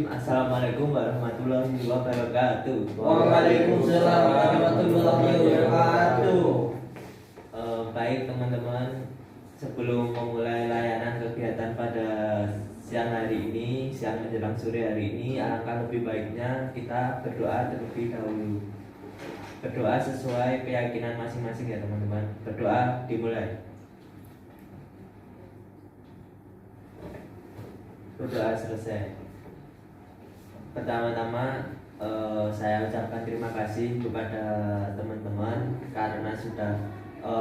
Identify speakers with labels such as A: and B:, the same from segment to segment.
A: Assalamualaikum warahmatullahi wabarakatuh.
B: Waalaikumsalam warahmatullahi wabarakatuh.
A: Baik teman-teman, sebelum memulai layanan kegiatan pada siang hari ini, siang menjelang sore hari ini, alangkah lebih baiknya kita berdoa terlebih dahulu. Berdoa sesuai keyakinan masing-masing ya teman-teman. Berdoa dimulai. Berdoa selesai. Pertama-tama saya ucapkan terima kasih kepada teman-teman karena sudah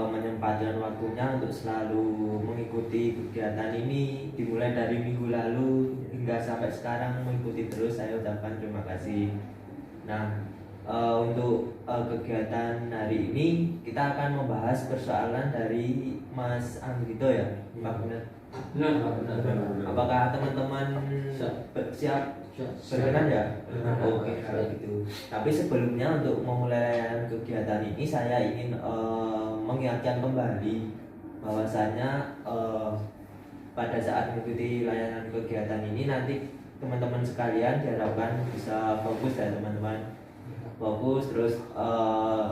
A: menyempatkan waktunya untuk selalu mengikuti kegiatan ini, dimulai dari minggu lalu hingga sampai sekarang mengikuti terus. Saya ucapkan terima kasih. Nah, untuk kegiatan hari ini kita akan membahas persoalan dari Mas Anggito ya, Pak Benar. Apakah teman-teman siap? Berkenan ya? Oke, kalau gitu. Tapi sebelumnya untuk memulai kegiatan ini saya ingin mengingatkan kembali bahwasanya pada saat mengikuti layanan kegiatan ini nanti teman-teman sekalian diharapkan bisa fokus ya teman-teman. Fokus terus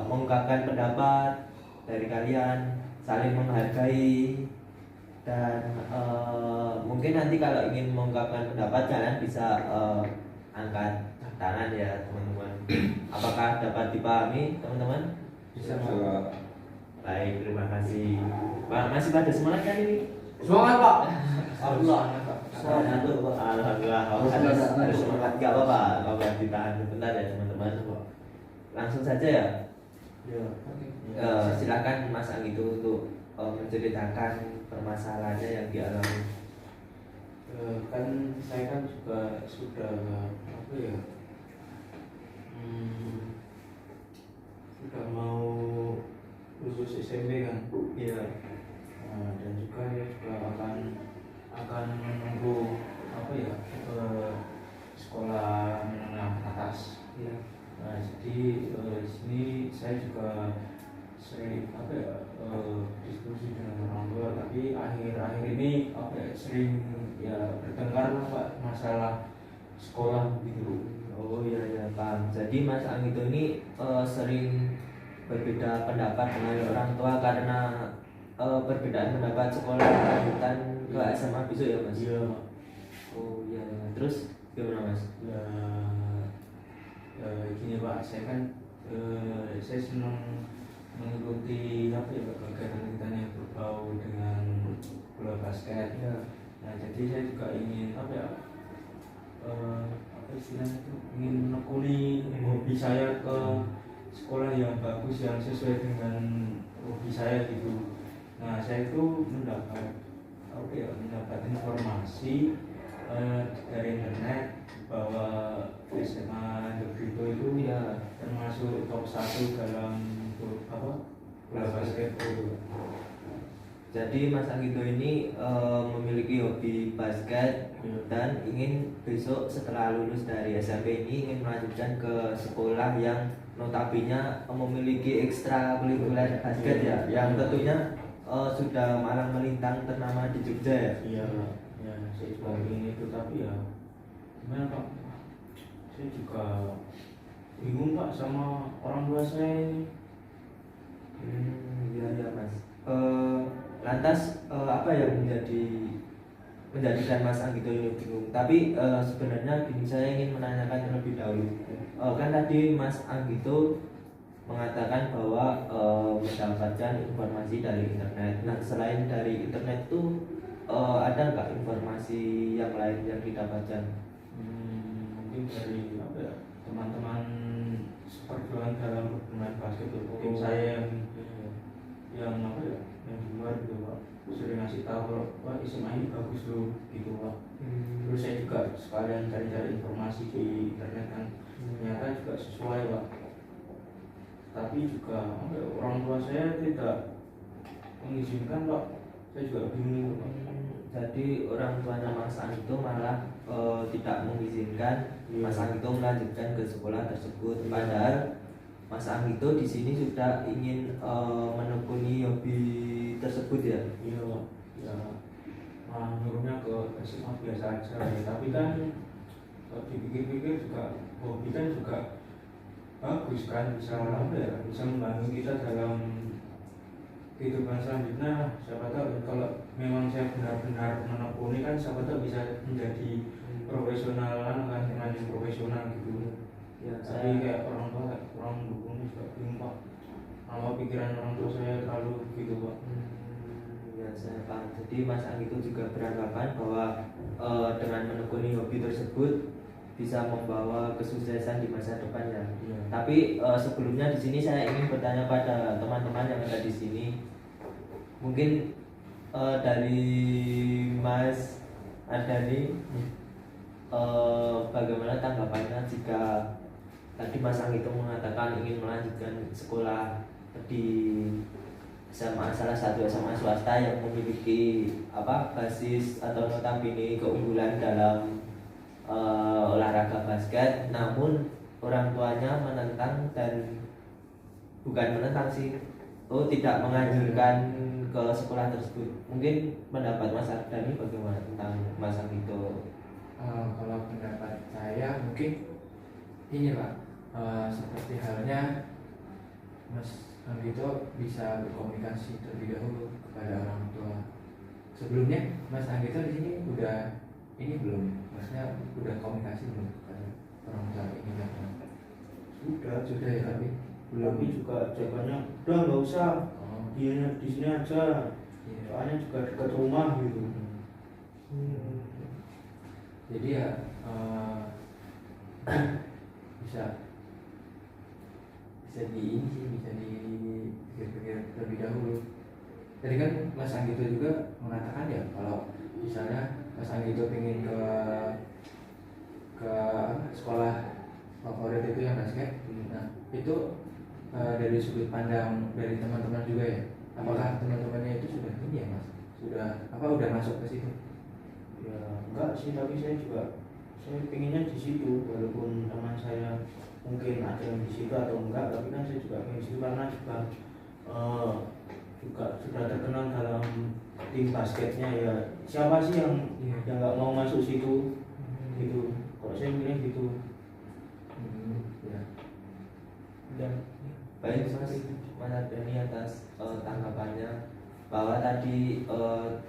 A: mengungkapkan pendapat dari kalian, saling menghargai. Dan mungkin nanti kalau ingin mengungkapkan pendapat kalian bisa angkat tangan ya teman-teman. Apakah dapat dipahami teman-teman?
B: Bisa.
A: Baik, terima kasih. Pak, masih pada semangat kan ini?
B: Semangat Pak. Alhamdulillah.
A: Alhamdulillah. Harus semangat, gak apa-apa. Kalau ditahan sebentar ya teman-teman. Langsung saja ya. Silakan Mas Anggito untuk menceritakan permasalahannya yang dialami.
B: Kan saya kan juga sudah apa ya, sudah mau lulus SMP kan.
A: Iya.
B: Dan juga ya juga akan menunggu apa ya, sekolah menengah atas.
A: Iya.
B: Nah, jadi di sini saya juga sering apa ya, diskusi dengan orang tua, tapi akhir-akhir ini apa ya, sering ya bertengkar lah Pak, masalah sekolah gitu.
A: Oh iya ya Pak. Jadi Mas Anggito ini sering berbeda pendapat dengan orang tua karena perbedaan pendapat sekolah lanjutan ke SMA besok ya Mas?
B: Iya.
A: Oh iya. Terus gimana Mas?
B: Ya gini Pak, saya kan saya senang mengikuti apa ya, kegiatan-kegiatan yang berbau dengan bola basket.
A: Ya.
B: Nah, jadi saya juga ingin apa ya, apa istilahnya itu, ingin menekuni hobi saya ke sekolah yang bagus, yang sesuai dengan hobi saya gitu. Nah, saya itu mendapat apa ya, mendapat informasi dari internet bahwa SMA Negeri itu ya termasuk top 1 dalam apa, bola basket itu.
A: Jadi Mas Anggito ini memiliki hobi basket dan ingin besok setelah lulus dari SMP ini ingin melanjutkan ke sekolah yang notabene memiliki ekstrakurikuler basket ya, yang tentunya sudah malang melintang ternama di Jogja ya.
B: Iya, ya saya juga ingin itu, tapi ya gimana Pak? Saya juga bingung Pak sama orang tua saya ini.
A: Iya ya Mas. Lantas apa yang menjadikan Mas Anggito ini bingung? Tapi sebenarnya gini, saya ingin menanyakan terlebih dahulu. Kan tadi Mas Anggito mengatakan bahwa mendapatkan informasi dari internet. Nah, selain dari internet itu ada nggak informasi yang lain yang didapatkan?
B: Mungkin dari apa ya, teman-teman seperjuangan dalam bermain basket itu. Mungkin saya yang apa ya, yang di luar gitu Pak, sering ngasih tahu kalau wah SMA ini bagus loh gitu Pak. Terus saya juga sekalian cari-cari informasi di internet kan, ternyata juga sesuai Pak. Tapi juga apa ya, orang tua saya tidak mengizinkan Pak. Saya juga bingung Pak.
A: Jadi orang tuanya Mas Anggito malah tidak mengizinkan Mas Anggito melanjutkan ke sekolah tersebut. Padahal Mas Anggito di sini sudah ingin menekuni hobi tersebut ya.
B: Iya Pak. Ya, nyuruhnya ke SMA biasa aja ya. Tapi kan kalau dipikir-pikir juga hobi kan juga bagus kan, bisa apa ya, bisa membantu kita dalam kehidupan selanjutnya. Siapa tahu kalau memang saya benar-benar menekuni kan, siapa tahu bisa menjadi profesional kan, dengan yang profesional gitu.
A: Ya,
B: Tapi kayak orang tua kurang mendukung juga bingung Pak. Kalau pikiran orang tua saya terlalu gitu Pak.
A: Ya saya paham. Jadi Mas Anggi itu juga beranggapan bahwa dengan menekuni hobi tersebut bisa membawa kesuksesan di masa depan ya.
B: Iya.
A: Tapi sebelumnya di sini saya ingin bertanya pada teman-teman yang ada di sini. Mungkin dari Mas Ardani, bagaimana tanggapannya jika tadi Mas Anggi itu mengatakan ingin melanjutkan sekolah di SMA, salah satu SMA swasta yang memiliki basis atau notabene keunggulan dalam olahraga basket, namun orang tuanya menentang dan bukan menentang sih, tidak menganjurkan ke sekolah tersebut. Mungkin pendapat Mas Ardani bagaimana tentang Mas Anggito?
C: Kalau pendapat saya mungkin ini Pak, seperti halnya Mas Anggito bisa berkomunikasi terlebih dahulu kepada orang tua. Sebelumnya Mas Anggito di sini udah ini belum, maksudnya udah komunikasi belum kepada orang tua ini ya? Sudah ya, tapi belum.
B: Tapi juga jawabannya udah nggak usah, dia di sini aja,
C: Iya.
B: soalnya juga dekat rumah gitu.
C: Jadi ya bisa di ini sih, bisa dipikir-pikir terlebih dahulu. Tadi kan Mas Anggito juga mengatakan ya, kalau misalnya Mas Anggito pengen ke sekolah favorit itu yang basket. Nah itu dari sudut pandang dari teman-teman juga ya. Apakah teman-temannya itu sudah ini ya Mas? Udah masuk ke situ?
B: Ya enggak sih, tapi saya pengennya di situ, walaupun teman saya mungkin ada yang di situ atau enggak, tapi kan saya juga pengen di situ karena juga sudah terkenal dalam tim basketnya ya. Siapa sih yang nggak mau masuk situ gitu? Kalau saya milih gitu.
C: Ya.
A: Dan baik Mas Ardani atas tanggapannya, bahwa tadi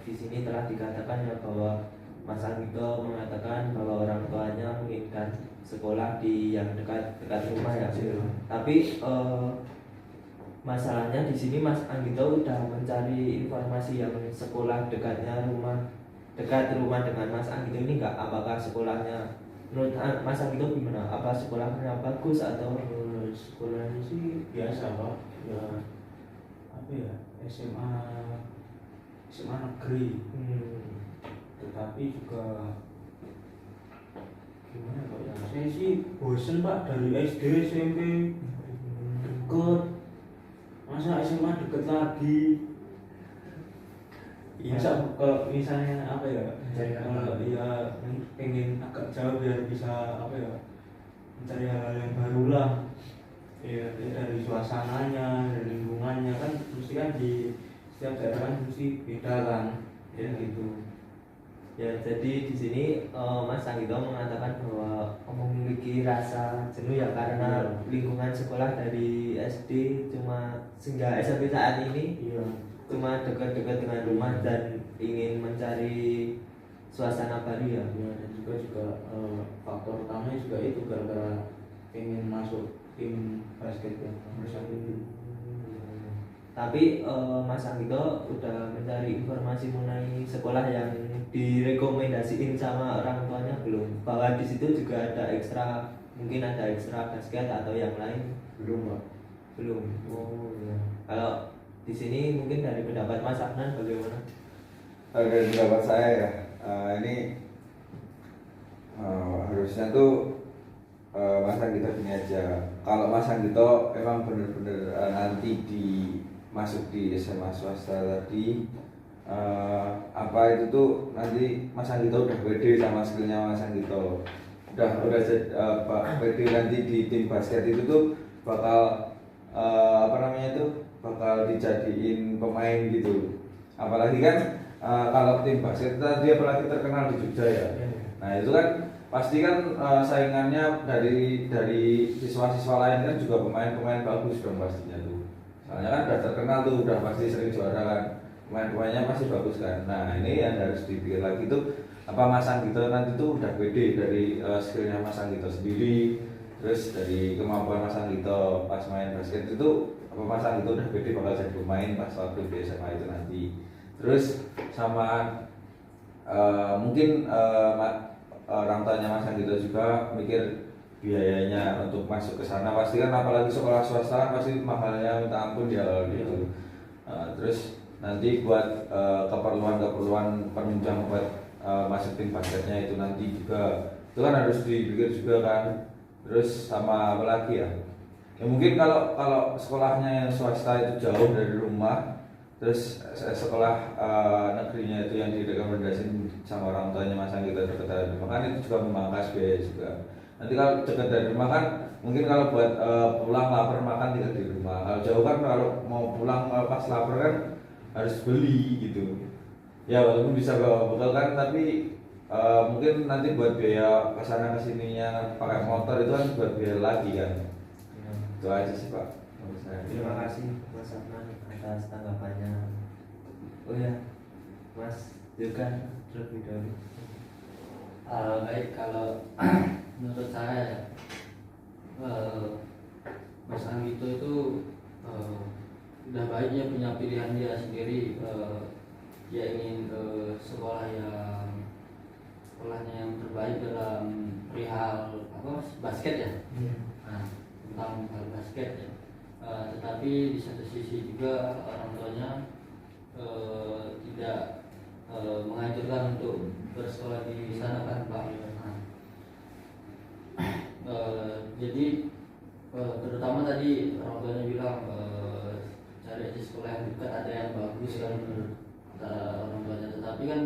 A: di sini telah dikatakan ya bahwa Mas Anggito mengatakan bahwa orang tuanya menginginkan sekolah di yang dekat rumah ya. Tapi masalahnya di sini Mas Anggito udah mencari informasi yang sekolah dekat rumah dengan Mas Anggito ini enggak? Apakah sekolahnya menurut Mas Anggito gimana? Apa sekolahnya bagus atau
B: Sekolahnya sih biasa Pak, ya apa ya, SMA negeri. Tetapi juga gimana Pak ya, saya sih bosen Pak, dari SD SMP deket, masa SMA deket lagi. Masa kalau misalnya apa ya, kalau dia pengen agak jauh biar bisa apa ya, mencari hal yang baru lah ya, dari suasananya, dari lingkungannya kan, mesti kan di setiap daerah kan mesti beda kan ya gitu.
A: ya? Jadi di sini Mas Anggito mengatakan bahwa memiliki rasa jenuh ya karena lingkungan sekolah dari SD sehingga SMP saat ini cuma dekat-dekat dengan rumah dan ingin mencari suasana baru ya.
B: Dan juga faktor utamanya juga itu gara-gara pengen masuk tim basket yang bersatu itu.
A: Tapi Mas Anggito udah mencari informasi mengenai sekolah yang direkomendasiin sama orang tuanya belum? Bahwa di situ juga mungkin ada ekstra basket atau yang lain?
B: Belum Pak.
A: Belum. Oh ya. Kalau di sini mungkin dari pendapat Mas Adnan bagaimana?
D: Dari pendapat saya ya, ini harusnya tuh Mas Anggito gini aja. Kalau Mas Anggito emang bener-bener nanti masuk di SMA swasta tadi, apa itu tuh nanti Mas Anggito udah pede sama skillnya Mas Anggito, udah pede nanti di tim basket itu tuh bakal bakal dijadiin pemain gitu. Apalagi kan kalau tim basket tadi apalagi terkenal di Jogja ya. Nah itu kan pasti kan saingannya dari siswa-siswa lain kan juga pemain-pemain bagus dong pastinya tuh. Soalnya kan udah terkenal tuh, udah pasti sering juara kan. Pemain-pemainnya pasti bagus kan. Nah ini yang harus dipikir lagi tuh, apa Mas Anggito nanti tuh udah pede dari skillnya Mas Anggito sendiri, terus dari kemampuan Mas Anggito pas main basket itu, apa Mas Anggito udah pede bakal jadi pemain pas waktu di SMA itu nanti. Terus sama mungkin orang tuanya Mas Anggito juga mikir biayanya untuk masuk ke sana, pasti kan apalagi sekolah swasta kan pasti mahalnya minta ampun ya gitu. Terus nanti buat keperluan penunjang buat masuk tim basketnya itu nanti juga itu kan harus dipikir juga kan. Terus sama apa lagi ya? Ya mungkin kalau sekolahnya yang swasta itu jauh dari rumah, terus sekolah negerinya itu yang direkomendasiin sama orang tuanya Mas Anggito dekat dari rumah kan itu juga memangkas biaya juga. Nanti kalau dekat dari rumah kan mungkin kalau buat pulang lapar makan tinggal di rumah. Kalau jauh kan kalau mau pulang pas lapar kan harus beli gitu. Ya walaupun bisa bawa bekal kan, tapi mungkin nanti buat biaya kesana kesininya pakai motor itu kan buat biaya lagi kan. Itu aja sih Pak.
A: Terima kasih Mas Afnan atas tanggapannya. Oh ya, Mas juga terlebih dahulu.
E: Baik, kalau menurut saya Mas Anggito itu udah baik dia punya pilihan dia sendiri. Dia ingin sekolahnya yang terbaik dalam perihal basket ya. Nah, tentang hal basket ya. Tetapi di satu sisi juga orang tuanya tidak menganjurkan untuk bersekolah di sana kan Pak. Jadi terutama tadi orang tuanya bilang cari aja sekolah yang dekat, ada yang bagus kan menurut orang tuanya. Tetapi kan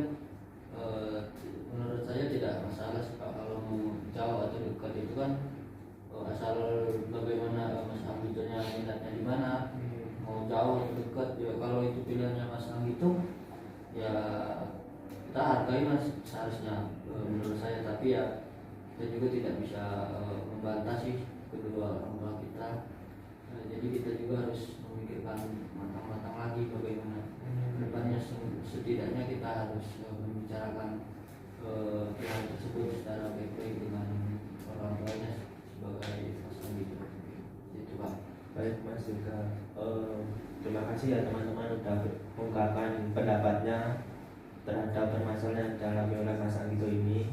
E: menurut saya tidak masalah sih Pak kalau mau jauh atau dekat itu kan asal bagaimana Mas Anggitonya minatnya di mana, mau jauh atau dekat ya. Kalau itu pilihannya Mas Anggito ya kita hargai Mas seharusnya menurut saya. Tapi ya kita juga tidak bisa membantah sih kedua orang tua kita. Jadi kita juga harus memikirkan matang-matang lagi bagaimana depannya. Setidaknya kita harus membicarakan hal tersebut secara baik-baik dengan orang tuanya sebagai pasangan gitu. Itu Pak.
A: Baik Mas juga. Terima kasih ya teman-teman udah mengungkapkan pendapatnya terhadap permasalahan yang dialami oleh Mas Anggito ini.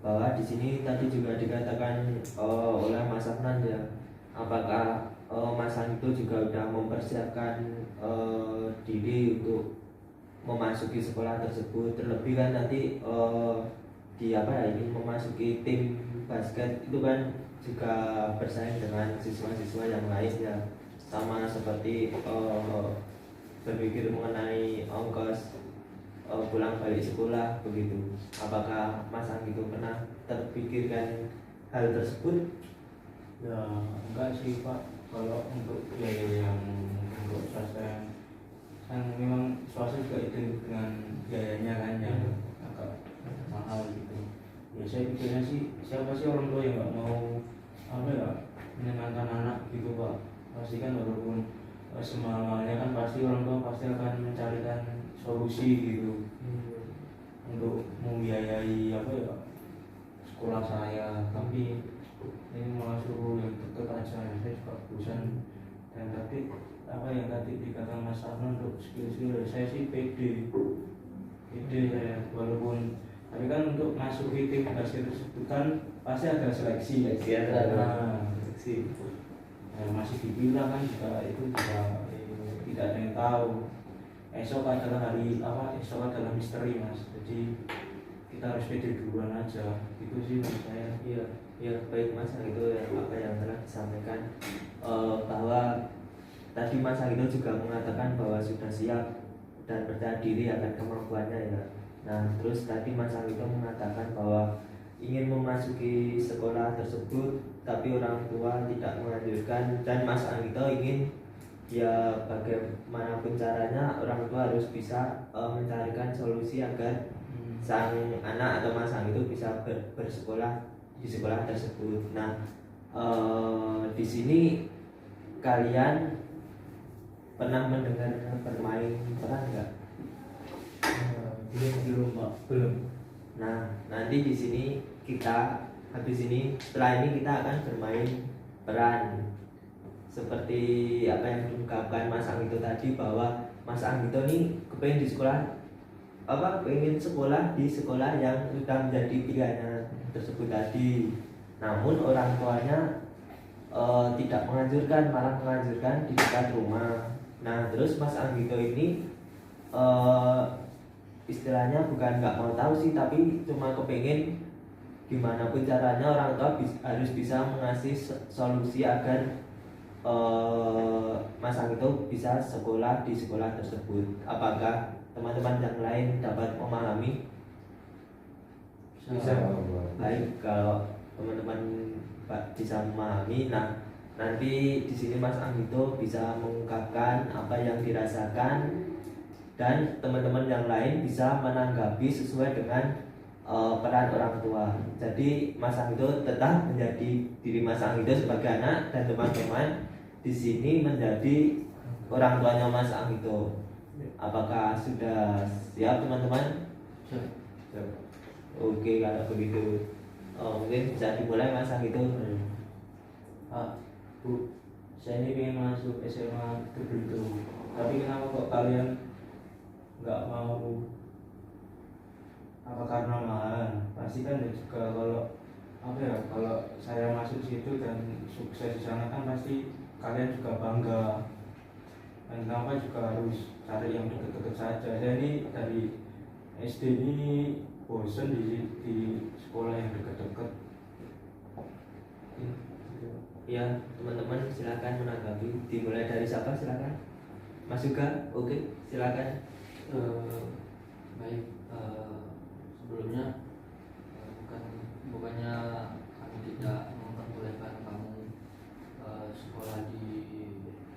A: Bahwa di sini tadi juga dikatakan oleh Mas Afnan ya, apakah Mas Anggito juga sudah mempersiapkan diri untuk memasuki sekolah tersebut, terlebih kan nanti ingin memasuki tim basket itu kan juga bersaing dengan siswa-siswa yang lain ya, sama seperti berpikir mengenai ongkos pulang balik sekolah begitu. Apakah Mas Anggito pernah terpikirkan hal tersebut?
B: Ya enggak sih Pak, kalau untuk biaya yang untuk swasta kan memang swasta juga itu dengan biayanya kan yang agak mahal gitu. Ya saya pikirnya sih siapa sih orang tua yang nggak mau menyenangkan anak gitu Pak. Pasti kan walaupun semalamnya kan pasti orang tua pasti akan mencarikan solusi gitu untuk membiayai sekolah saya. Tapi ini malah suruh yang dekat aja, saya juga bosan. Dan tadi yang tadi dikatakan Mas Arman untuk skill-skill saya sih pede saya, walaupun tapi kan untuk masuk di tim basket tersebut kan pasti ada seleksi masih dibilang kan juga itu juga tidak ada yang tahu. Esok adalah misteri Mas, jadi kita harus pede duluan aja gitu sih menurut saya.
A: Ya baik Mas Anggito, apa yang telah disampaikan bahwa tadi Mas Anggito juga mengatakan bahwa sudah siap dan percaya diri akan kemampuannya ya. Nah terus tadi Mas Anggito mengatakan bahwa ingin memasuki sekolah tersebut tapi orang tua tidak menganjurkan, dan Mas Anggito ingin ya bagaimanapun caranya orang tua harus bisa mencarikan solusi agar sang anak atau mas Ang itu bisa bersekolah di sekolah tersebut. Nah, di sini kalian pernah mendengar bermain peran nggak?
B: Belum Pak, belum.
A: Nah, nanti di sini kita habis ini setelah ini kita akan bermain peran seperti apa yang diungkapkan Mas Anggito tadi, bahwa Mas Anggito ini kepengen di sekolah pengen sekolah di sekolah yang sudah menjadi pilihannya tersebut tadi. Namun orang tuanya tidak menganjurkan, malah menganjurkan di dekat rumah. Nah, terus Mas Anggito ini istilahnya bukan nggak mau tahu sih, tapi cuma kepengen gimana pun caranya orang tua harus bisa mengasih solusi agar Mas Anggito bisa sekolah di sekolah tersebut. Apakah teman-teman yang lain dapat memahami?
B: Bisa.
A: Baik, kalau teman-teman bisa memahami, nah nanti di sini Mas Anggito bisa mengungkapkan apa yang dirasakan dan teman-teman yang lain bisa menanggapi sesuai dengan peran orang tua. Jadi Mas Anggito tetap menjadi diri Mas Anggito sebagai anak dan teman-teman di sini menjadi orang tuanya Mas Anggito. Apakah sudah siap teman-teman?
B: Siap.
A: Oke, kalau begitu mungkin bisa dimulai Mas Anggito.
B: Pak, Bu, saya ini pengen masuk SMA tertentu, tapi kenapa kok kalian nggak mau? Apa karena mahal? Pasti kan juga kalau saya masuk situ dan sukses di sana kan pasti kalian juga bangga. Dan kenapa juga harus cari yang deket-deket saja? Saya ini dari SD ini bosen di sekolah yang deket-deket.
A: Ya, teman-teman silakan menanggapi. Dimulai dari siapa? Silakan. Mas Yuga, oke, silakan.
E: Baik, sebelumnya bukannya kami tidak memperbolehkan kamu sekolah di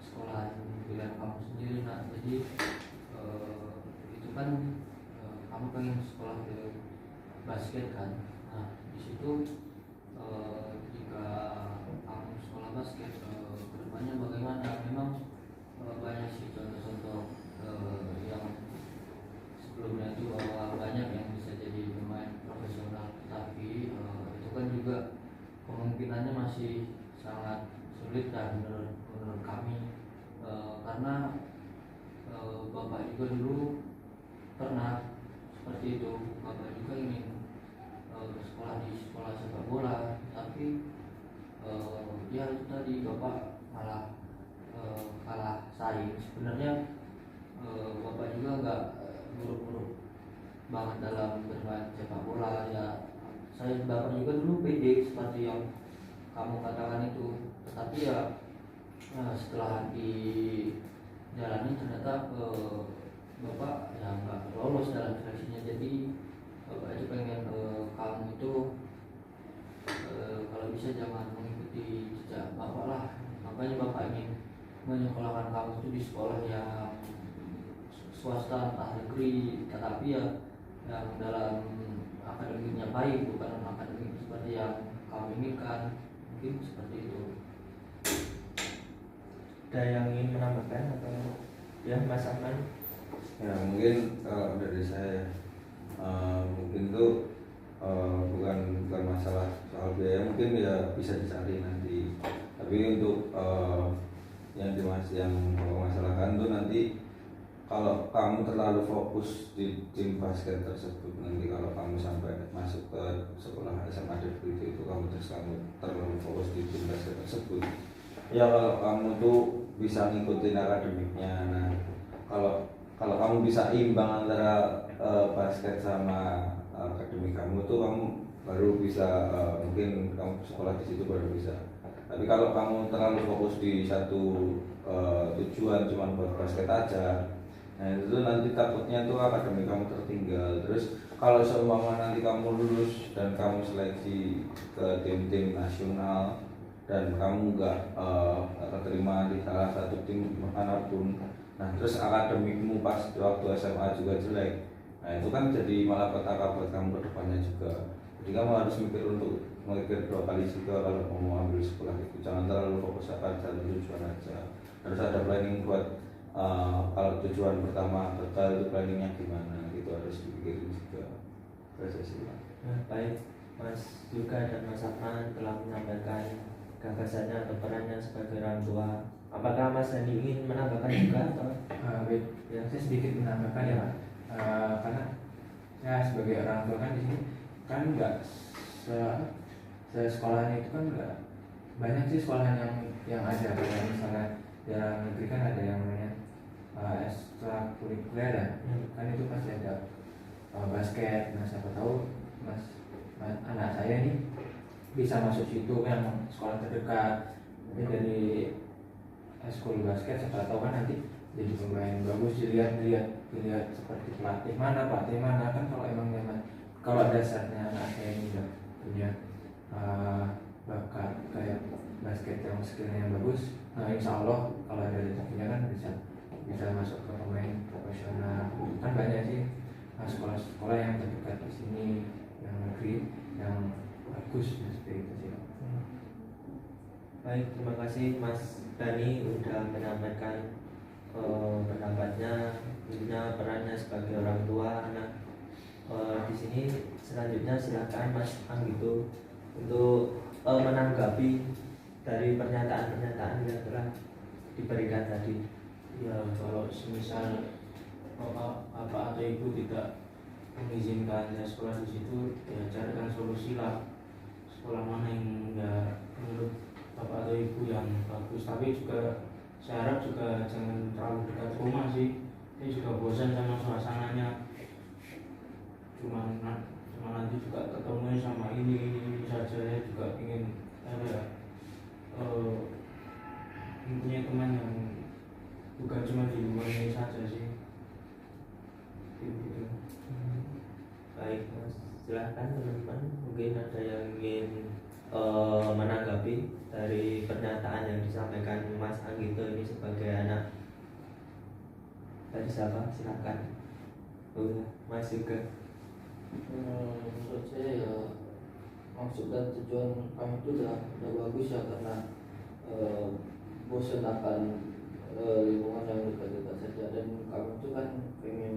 E: sekolahan pilihan kamu sendiri. Nah, jadi itu kan kamu pengen sekolah ke basket kan? Nah, di situ jika kamu sekolah basket kedepannya bagaimana? Memang banyak sih contoh-contoh yang sebelumnya itu bahwa banyak yang bisa jadi pemain profesional, tapi itu kan juga kemungkinannya masih sangat sulit dan menurut kami karena bapak juga dulu pernah seperti itu. Bapak juga ingin sekolah di sekolah sepak bola, tapi ya itu tadi bapak malah kalah saing. Sebenarnya bapak juga nggak buruk-buruk banget dalam bermain sepak bola ya. Bapak juga dulu pede seperti yang kamu katakan itu, tetapi ya setelah dijalani ternyata bapak ya nggak lolos dalam seleksinya. Jadi bapak itu pengen kamu itu kalau bisa jangan mengikuti jejak bapak lah. Makanya bapak ingin menyekolahkan kamu itu di sekolah yang swasta entah negeri, tetapi ya yang dalam akademiknya baik, bukan akademik seperti yang kamu inginkan. Mungkin seperti itu.
A: Ada yang ingin menambahkan atau ya Mas Ahmad?
D: Ya mungkin kalau dari saya mungkin itu bukan masalah soal biaya, mungkin ya bisa dicari nanti. Tapi untuk yang masalahkan itu nanti kalau kamu terlalu fokus di tim basket tersebut, nanti kalau kamu sampai masuk ke sekolah SMA negeri itu kamu terlalu fokus di tim basket tersebut. Ya kalau kamu tuh bisa ngikutin akademiknya. Nah kalau kamu bisa imbang antara basket sama akademik kamu tuh kamu baru bisa mungkin kamu sekolah di situ baru bisa. Tapi kalau kamu terlalu fokus di satu tujuan cuma buat basket aja, nah itu nanti takutnya tuh akademik kamu tertinggal. Terus kalau seumpama nanti kamu lulus dan kamu seleksi ke tim-tim nasional dan kamu nggak keterima di salah satu tim manapun, nah terus akademikmu pas waktu SMA juga jelek, nah Nah itu kan jadi malah petaka buat kamu ke depannya juga. Jadi kamu harus mikir dua kali juga kalau mau ambil sekolah itu. Jangan terlalu fokus pada tujuan aja. Harus ada planning buat kalau tujuan pertama gagal itu planningnya gimana gitu, harus dipikirin juga. Terus sih.
A: Nah, baik Mas juga dan Mas Afan telah menyampaikan gagasannya atau perannya sebagai orang tua. Apakah Mas Dani ingin menambahkan juga atau?
C: Baik, ya saya sedikit menambahkan ya Pak. Karena ya sebagai orang tua kan di sini kan nggak sekolahnya itu kan nggak banyak sih sekolahan yang ada. Kayak misalnya dalam negeri kan ada yang namanya ekstrakurikuler ya. Kan itu pasti ada basket. Nah siapa tahu anak saya nih bisa masuk situ kan, sekolah terdekat. Mungkin dari ekskul basket siapa tahu kan nanti jadi pemain bagus, dilihat seperti pelatih mana kan. Kalau emang memang kalau dasarnya anak saya ini udah punya bakat kayak basket yang skillnya yang bagus, nah insya Allah kalau ada rezekinya kan bisa masuk ke pemain profesional. Kan banyak sih sekolah-sekolah yang terdekat di sini, yang negeri yang bagus seperti itu sih.
A: Baik, terima kasih Mas Dani udah menyampaikan pendapatnya, intinya perannya sebagai orang tua anak. Di sini selanjutnya silakan Mas Anggito untuk menanggapi dari pernyataan-pernyataan yang telah diberikan tadi.
B: Ya kalau semisal bapak atau ibu tidak mengizinkan ya sekolah di situ, ya carikan solusi lah, sekolah mana yang ya menurut bapak atau ibu yang bagus. Tapi juga saya harap juga jangan terlalu dekat rumah sih, ini juga bosan sama suasananya, cuma nanti juga ketemu sama ini saja. Ya juga ingin mempunyai teman yang bukan cuma di rumah ini saja sih gitu.
A: Baik Mas, silahkan teman-teman, mungkin ada yang ingin menanggapi dari pernyataan yang disampaikan Mas Anggito ini sebagai anak dari siapa? Silahkan. Mas juga.
E: Menurut saya ya maksud dan tujuan kami itu udah bagus ya, karena bosan akan lingkungan yang dekat-dekat saja, dan kami itu kan pengen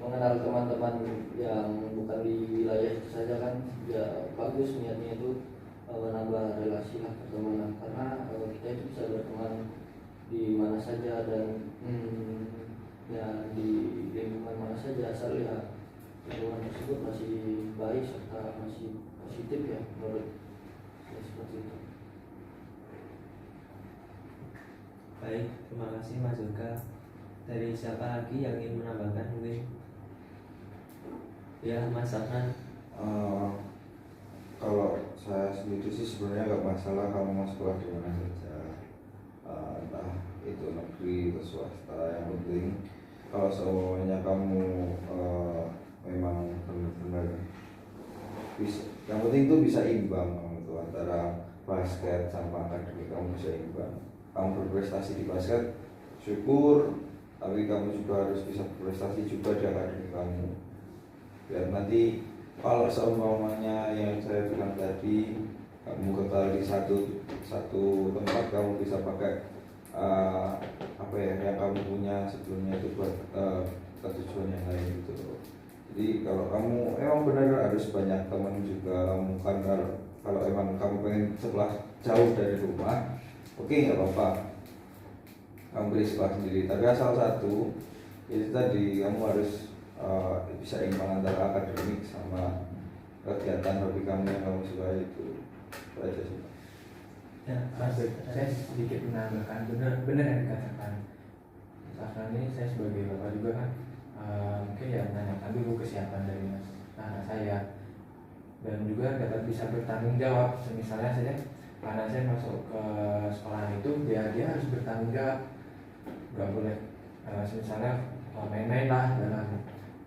E: mengenal teman-teman yang bukan di wilayah itu saja kan. Ya bagus niatnya itu menambah relasi lah, pertemanan, karena kita itu bisa berteman di mana saja dan ya di lingkungan mana saja, asal ya lingkungan tersebut masih baik serta masih positif ya, menurut saya seperti itu.
A: Baik, terima kasih Mas Yoga. Dari siapa lagi yang ingin menambahkan mungkin? Ya Mas Afnan.
D: Kalau saya sendiri sih sebenarnya nggak masalah kamu mau sekolah di mana saja, entah itu negeri atau swasta. Yang penting kalau semuanya kamu memang benar-benar bisa, yang penting itu bisa imbang kamu itu antara basket sama akademik, kamu bisa imbang. Kamu berprestasi di basket, syukur, tapi kamu juga harus bisa berprestasi juga di akademik kamu. Biar nanti kalau seumpamanya yang saya bilang tadi, kamu kekal di satu tempat, kamu bisa pakai apa ya yang kamu punya sebelumnya itu buat ke tujuan yang lain gitu. Jadi kalau kamu emang benar harus banyak teman juga, kamu kan kalau emang kamu pengen sekolah jauh dari rumah, oke, nggak apa-apa, kamu pilih sekolah sendiri. Tapi asal satu itu tadi, kamu harus bisa imbang antara akademik sama kegiatan hobi kamu yang kamu suka itu aja sih.
A: Ya, Mas.
C: Saya sedikit menambahkan, benar yang dikatakan Mas ini. Saya sebagai bapak juga kan mungkin ya menanyakan dulu kesiapan dari anak saya, dan juga dapat bisa bertanggung jawab. Misalnya saja anak saya masuk ke sekolah itu, dia harus bertanggung jawab, nggak boleh misalnya main-main lah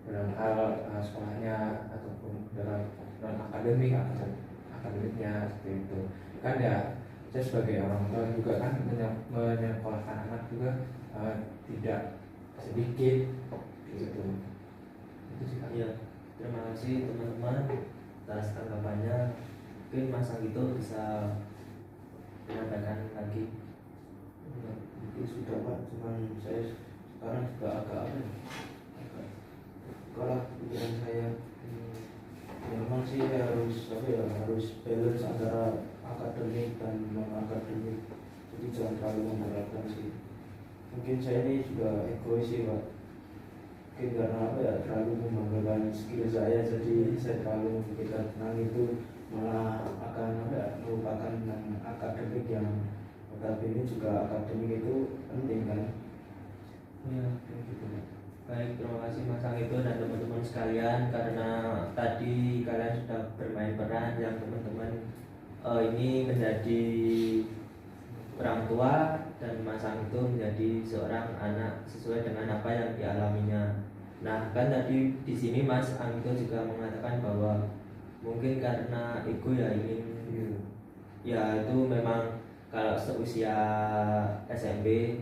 C: dalam hal sekolahnya ataupun dalam non akademiknya seperti itu kan. Ya saya sebagai orang tua juga kan menyekolahkan anak juga tidak sedikit gitu. Itu sih Kak.
A: Ya, terima kasih teman-teman atas tanggapannya. Mungkin Mas Anggito bisa menyampaikan lagi.
B: Itu sudah Pak, cuman saya sekarang juga agak apa ya, agak kalah pikiran saya. Ya, memang sih harus apa ya, harus balance antara akademik dan non akademik, jadi jangan terlalu memberatkan sih. Mungkin saya ini juga egois sih Pak, mungkin karena apa ya, terlalu membanggakan skill saya, jadi saya terlalu memikirkan tentang itu, malah akan apa ya, melupakan tentang akademik yang notabene juga akademik itu penting kan.
A: Ya,
B: Kayak gitu Pak.
A: baik, terima kasih Mas Anggito dan teman-teman sekalian, karena tadi kalian sudah bermain peran yang teman-teman ini menjadi orang tua dan Mas Anggito menjadi seorang anak sesuai dengan apa yang dialaminya. Nah, kan tadi di sini Mas Anggito juga mengatakan bahwa mungkin karena ego ya ingin, ya itu memang kalau seusia SMP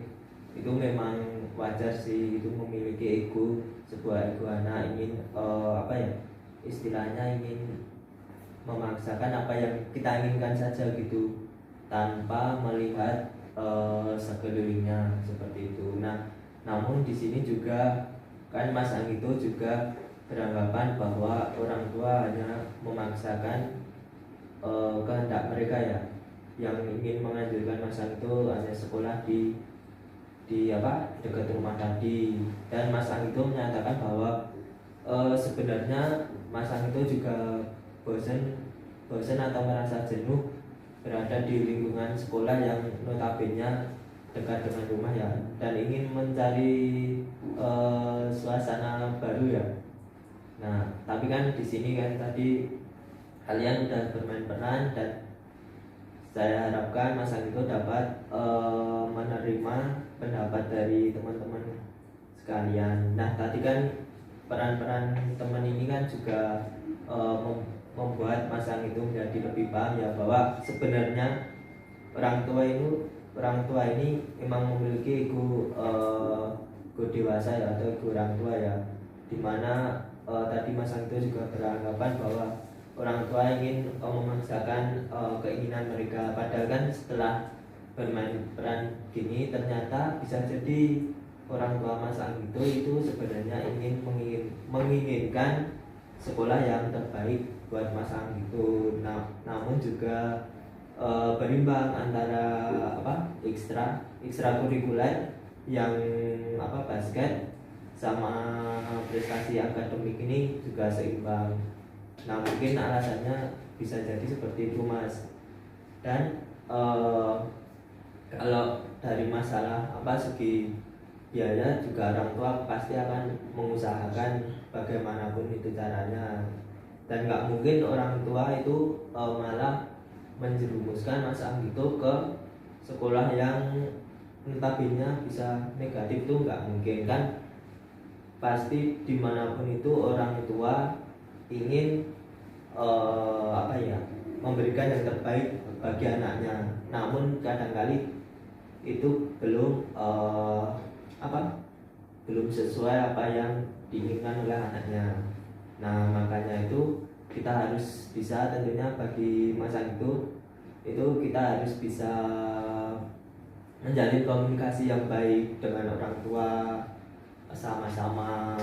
A: itu memang wajar sih, itu memiliki ego, sebuah ego anak ingin apa ya, istilahnya ingin memaksakan apa yang kita inginkan saja gitu, tanpa melihat sekelilingnya seperti itu. Nah, namun di sini juga kan Mas Anggito juga beranggapan bahwa orang tua hanya memaksakan kehendak mereka ya, yang ingin menganjurkan Mas Anggito hanya sekolah di apa, dekat rumah tadi. Dan Mas Anggito menyatakan bahwa sebenarnya Mas Anggito juga bosan atau merasa jenuh berada di lingkungan sekolah yang notabene dekat dengan rumah ya, dan ingin mencari suasana baru ya. Nah, tapi kan di sini kan tadi kalian udah bermain peran, dan saya harapkan Mas Anggito dapat menerima pendapat dari teman-teman sekalian. Nah, tadi kan peran-peran teman ini kan juga membuat Mas Anggito menjadi lebih paham ya, bahwa sebenarnya orang tua ini memang memiliki ego dewasa ya, atau ego orang tua ya, dimana tadi Mas Anggito juga beranggapan bahwa orang tua ingin memaksakan keinginan mereka, padahal kan setelah bermain peran gini ternyata bisa jadi orang tua Mas Anggito itu sebenarnya menginginkan sekolah yang terbaik buat Mas Anggito. Nah, namun juga berimbang antara apa, ekstrakurikuler yang apa, basket sama prestasi akademik ini juga seimbang. Nah, mungkin alasannya bisa jadi seperti itu Mas. Dan kalau dari masalah apa, segi biaya juga orang tua pasti akan mengusahakan bagaimanapun itu caranya, dan nggak mungkin orang tua itu malah menjerumuskan Mas Anggito ke sekolah yang notabene bisa negatif, itu nggak mungkin kan. Pasti dimanapun itu orang tua ingin apa ya, memberikan yang terbaik bagi anaknya, namun kadangkali itu belum belum sesuai apa yang diinginkan oleh anaknya. Nah, makanya itu kita harus bisa, tentunya bagi Mas Anggito itu kita harus bisa menjalin komunikasi yang baik dengan orang tua, sama-sama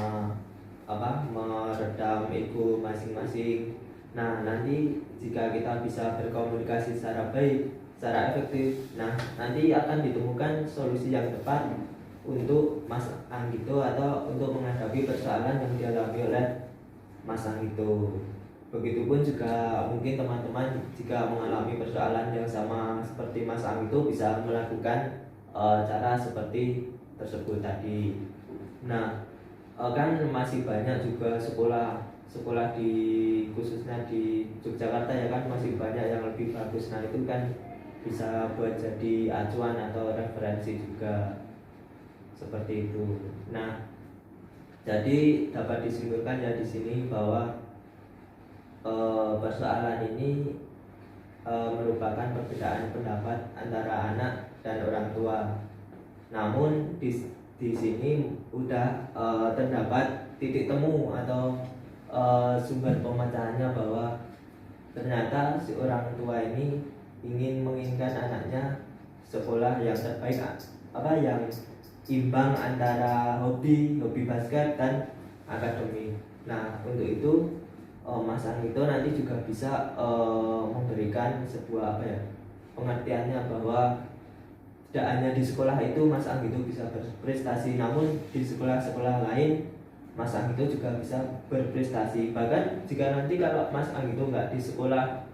A: apa, meredam ego masing-masing. Nah, nanti jika kita bisa berkomunikasi secara baik, secara efektif, nah nanti akan ditemukan solusi yang tepat untuk Mas Anggito atau untuk menghadapi persoalan yang dialami oleh Mas Anggito. Begitupun juga mungkin teman-teman jika mengalami persoalan yang sama seperti Mas Anggito bisa melakukan cara seperti tersebut tadi. Nah, kan masih banyak juga sekolah di, khususnya di Yogyakarta ya kan, masih banyak yang lebih bagus. Nah, itu kan bisa buat jadi acuan atau referensi juga seperti itu. Nah, jadi dapat disimpulkan ya di sini bahwa persoalan ini merupakan perbedaan pendapat antara anak dan orang tua. Namun di sini udah terdapat titik temu atau sumber pemecahannya bahwa ternyata si orang tua ini menginginkan anaknya sekolah yang terbaik, yang imbang antara hobi basket dan akademik. Nah, untuk itu Mas Anggito nanti juga bisa memberikan sebuah pengertiannya bahwa tidak hanya di sekolah itu Mas Anggito bisa berprestasi, namun di sekolah-sekolah lain Mas Anggito juga bisa berprestasi. Bahkan jika nanti kalau Mas Anggito nggak di sekolah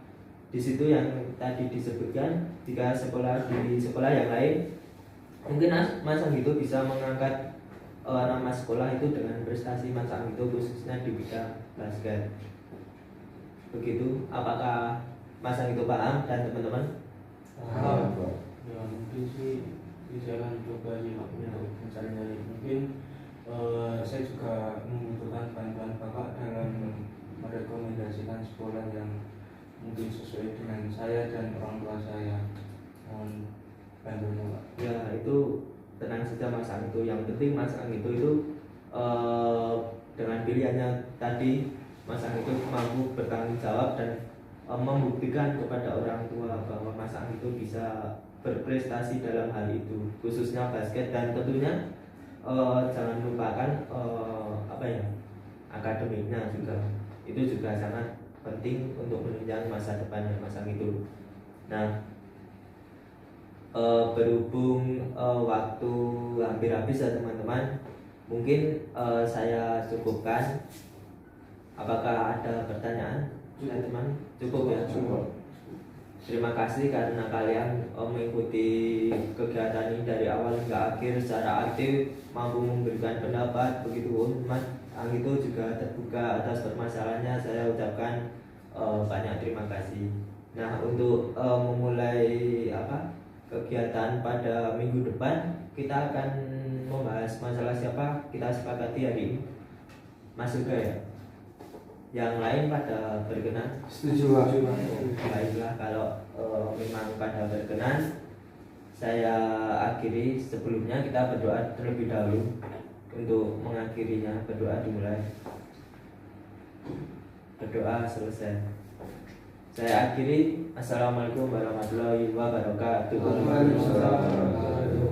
A: di situ yang tadi disebutkan, jika sekolah di sekolah yang lain, mungkin Mas Anggito bisa mengangkat nama sekolah itu dengan prestasi Mas Anggito khususnya di bidang basket. Begitu, apakah Mas Anggito paham dan teman-teman?
B: Paham. Ya mungkin sih saya akan coba sih Pak untuk mencari-cari. Mungkin saya juga membutuhkan bantuan Bapak dalam merekomendasikan sekolah yang mungkin sesuai dengan saya dan orang tua saya. Mohon bantuannya Pak.
A: Ya, itu tenang saja Mas Anggito. Yang penting Mas Anggito itu dengan pilihannya tadi Mas Anggito mampu bertanggung jawab dan membuktikan kepada orang tua bahwa Mas Anggito bisa berprestasi dalam hal itu, khususnya basket, dan tentunya jangan lupakan akademiknya juga. Itu juga sangat penting untuk menunjang masa depannya Mas Anggito. Nah, berhubung waktu hampir habis ya teman-teman, mungkin saya cukupkan. Apakah ada pertanyaan teman-teman? Cukup ya?
D: Cukup.
A: Terima kasih karena kalian mengikuti kegiatan ini dari awal hingga akhir secara aktif, mampu memberikan pendapat. Begitu Mas Anggito juga terbuka atas permasalahannya. Saya ucapkan banyak terima kasih. Nah, untuk memulai kegiatan pada minggu depan, kita akan membahas masalah siapa kita sepakati hari ini. Mas Suga ya? Yang lain pada berkenan?
D: Setuju Pak.
A: Baiklah, kalau memang pada berkenan, saya akhiri. Sebelumnya kita berdoa terlebih dahulu. Untuk mengakhirinya, berdoa dimulai. Berdoa selesai. Saya akhiri. Assalamualaikum warahmatullahi wabarakatuh.
D: Waalaikumsalam.